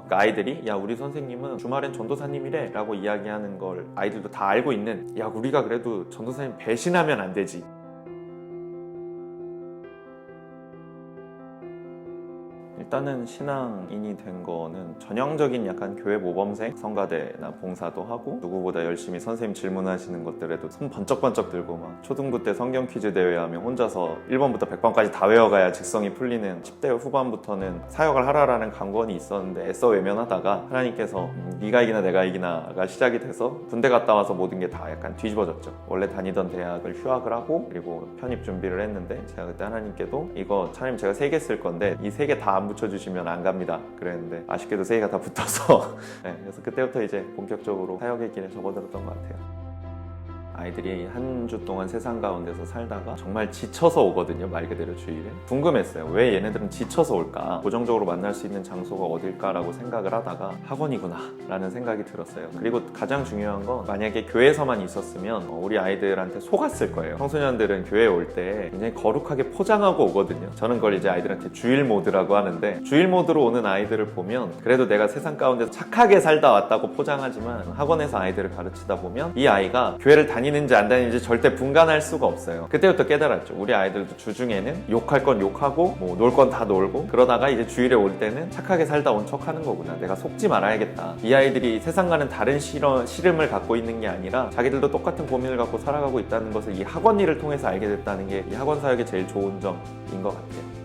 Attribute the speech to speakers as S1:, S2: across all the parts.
S1: 그러니까 아이들이 야 우리 선생님은 주말엔 전도사님이래 라고 이야기하는 걸 아이들도 다 알고 있는, 야 우리가 그래도 전도사님 배신하면 안 되지. 일단은 신앙인이 된 거는 전형적인 약간 교회 모범생, 성가대나 봉사도 하고 누구보다 열심히 선생님 질문하시는 것들에도 손 번쩍번쩍 들고 막 초등부 때 성경 퀴즈 대회 하면 혼자서 1번부터 100번까지 다 외워가야 직성이 풀리는 10대 후반부터는 사역을 하라라는 강권이 있었는데 애써 외면하다가 하나님께서 네가 이기나 내가 이기나가 시작이 돼서 군대 갔다 와서 모든 게 다 약간 뒤집어졌죠. 원래 다니던 대학을 휴학을 하고 그리고 편입 준비를 했는데 제가 그때 하나님께도 이거 차라리 제가 3개 쓸 건데 이 3개 다 안 붙여주시면 안 갑니다 그랬는데 아쉽게도 3개가 다 붙어서 네, 그래서 그때부터 이제 본격적으로 사역의 길에 접어들었던 것 같아요. 아이들이 한 주 동안 세상 가운데서 살다가 정말 지쳐서 오거든요. 말 그대로 주일에. 궁금했어요. 왜 얘네들은 지쳐서 올까? 고정적으로 만날 수 있는 장소가 어딜까라고 생각을 하다가 학원이구나 라는 생각이 들었어요. 그리고 가장 중요한 건 만약에 교회에서만 있었으면 우리 아이들한테 속았을 거예요. 청소년들은 교회에 올 때 굉장히 거룩하게 포장하고 오거든요. 저는 그걸 이제 아이들한테 주일 모드라고 하는데, 주일 모드로 오는 아이들을 보면 그래도 내가 세상 가운데서 착하게 살다 왔다고 포장하지만 학원에서 아이들을 가르치다 보면 이 아이가 교회를 다니는지 안 다니는지 절대 분간할 수가 없어요. 그때부터 깨달았죠. 우리 아이들도 주중에는 욕할 건 욕하고 뭐 놀 건 다 놀고 그러다가 이제 주일에 올 때는 착하게 살다 온 척 하는 거구나. 내가 속지 말아야겠다. 이 아이들이 세상과는 다른 시름을 갖고 있는 게 아니라 자기들도 똑같은 고민을 갖고 살아가고 있다는 것을 이 학원 일을 통해서 알게 됐다는 게 이 학원 사역의 제일 좋은 점인 것 같아요.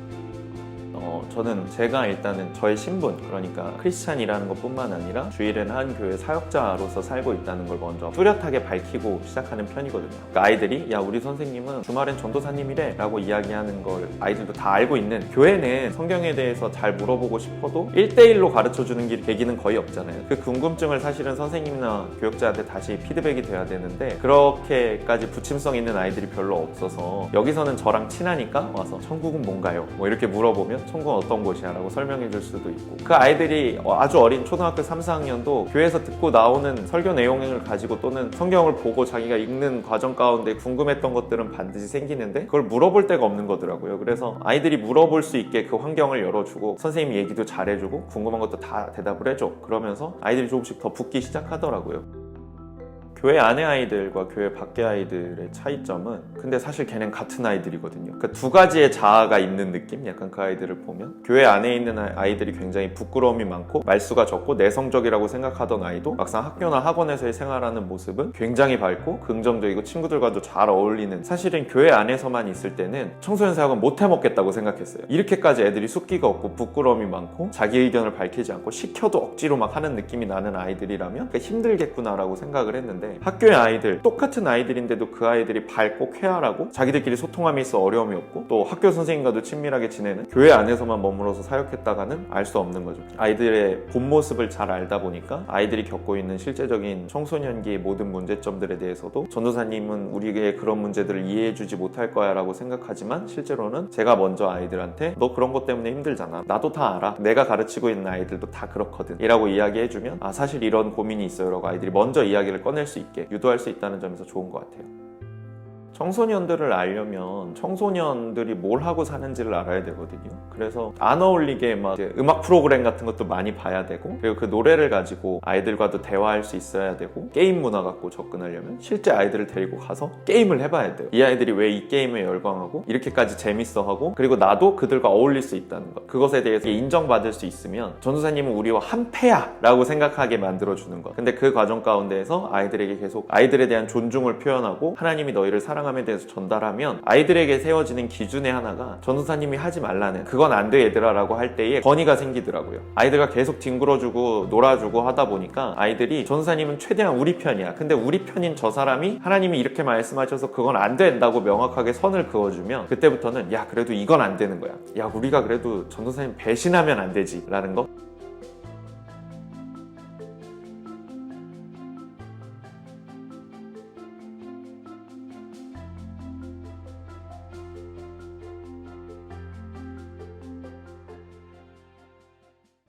S1: 저는 제가 일단은 저의 신분, 그러니까 크리스찬이라는 것뿐만 아니라 주일에는 한 교회 사역자로서 살고 있다는 걸 먼저 뚜렷하게 밝히고 시작하는 편이거든요. 그러니까 아이들이 야 우리 선생님은 주말엔 전도사님이래 라고 이야기하는 걸 아이들도 다 알고 있는, 교회는 성경에 대해서 잘 물어보고 싶어도 1대1로 가르쳐주는 계기는 거의 없잖아요. 그 궁금증을 사실은 선생님이나 교육자한테 다시 피드백이 돼야 되는데 그렇게까지 부침성 있는 아이들이 별로 없어서 여기서는 저랑 친하니까 와서 천국은 뭔가요? 뭐 이렇게 물어보면 천국은 어떤 곳이야? 라고 설명해 줄 수도 있고, 그 아이들이 아주 어린 초등학교 3, 4학년도 교회에서 듣고 나오는 설교 내용을 가지고 또는 성경을 보고 자기가 읽는 과정 가운데 궁금했던 것들은 반드시 생기는데 그걸 물어볼 데가 없는 거더라고요. 그래서 아이들이 물어볼 수 있게 그 환경을 열어주고 선생님 얘기도 잘해주고 궁금한 것도 다 대답을 해줘. 그러면서 아이들이 조금씩 더 붙기 시작하더라고요. 교회 안의 아이들과 교회 밖의 아이들의 차이점은 근데 사실 걔는 같은 아이들이거든요. 그러니까 두 가지의 자아가 있는 느낌? 약간 그 아이들을 보면 교회 안에 있는 아이들이 굉장히 부끄러움이 많고 말수가 적고 내성적이라고 생각하던 아이도 막상 학교나 학원에서의 생활하는 모습은 굉장히 밝고 긍정적이고 친구들과도 잘 어울리는, 사실은 교회 안에서만 있을 때는 청소년 사역은 못 해먹겠다고 생각했어요. 이렇게까지 애들이 숫기가 없고 부끄러움이 많고 자기 의견을 밝히지 않고 시켜도 억지로 막 하는 느낌이 나는 아이들이라면 힘들겠구나라고 생각을 했는데, 학교의 아이들, 똑같은 아이들인데도 그 아이들이 밝고 쾌활하고 자기들끼리 소통함이 있어 어려움이 없고 또 학교 선생님과도 친밀하게 지내는, 교회 안에서만 머물러서 사역했다가는 알 수 없는 거죠. 아이들의 본 모습을 잘 알다 보니까 아이들이 겪고 있는 실제적인 청소년기의 모든 문제점들에 대해서도 전도사님은 우리에게 그런 문제들을 이해해주지 못할 거야 라고 생각하지만 실제로는 제가 먼저 아이들한테 너 그런 것 때문에 힘들잖아, 나도 다 알아, 내가 가르치고 있는 아이들도 다 그렇거든 이라고 이야기해주면 아 사실 이런 고민이 있어요 라고 아이들이 먼저 이야기를 꺼낼 수 있게 유도할 수 있다는 점에서 좋은 것 같아요. 청소년들을 알려면 청소년들이 뭘 하고 사는지를 알아야 되거든요. 그래서 안 어울리게 막 음악 프로그램 같은 것도 많이 봐야 되고, 그리고 그 노래를 가지고 아이들과도 대화할 수 있어야 되고, 게임 문화 갖고 접근하려면 실제 아이들을 데리고 가서 게임을 해봐야 돼요. 이 아이들이 왜 이 게임에 열광하고 이렇게까지 재밌어하고 그리고 나도 그들과 어울릴 수 있다는 것, 그것에 대해서 인정받을 수 있으면 전도사님은 우리와 한패야 라고 생각하게 만들어주는 것. 근데 그 과정 가운데에서 아이들에게 계속 아이들에 대한 존중을 표현하고 하나님이 너희를 사랑하면 대해서 전달하면 아이들에게 세워지는 기준의 하나가 전도사님이 하지 말라는, 그건 안 돼 얘들아 라고 할 때에 건의가 생기더라고요. 아이들과 계속 뒹굴어주고 놀아주고 하다 보니까 아이들이 전도사님은 최대한 우리 편이야, 근데 우리 편인 저 사람이 하나님이 이렇게 말씀하셔서 그건 안 된다고 명확하게 선을 그어주면 그때부터는 야 그래도 이건 안 되는 거야, 야 우리가 그래도 전도사님 배신하면 안 되지 라는 거.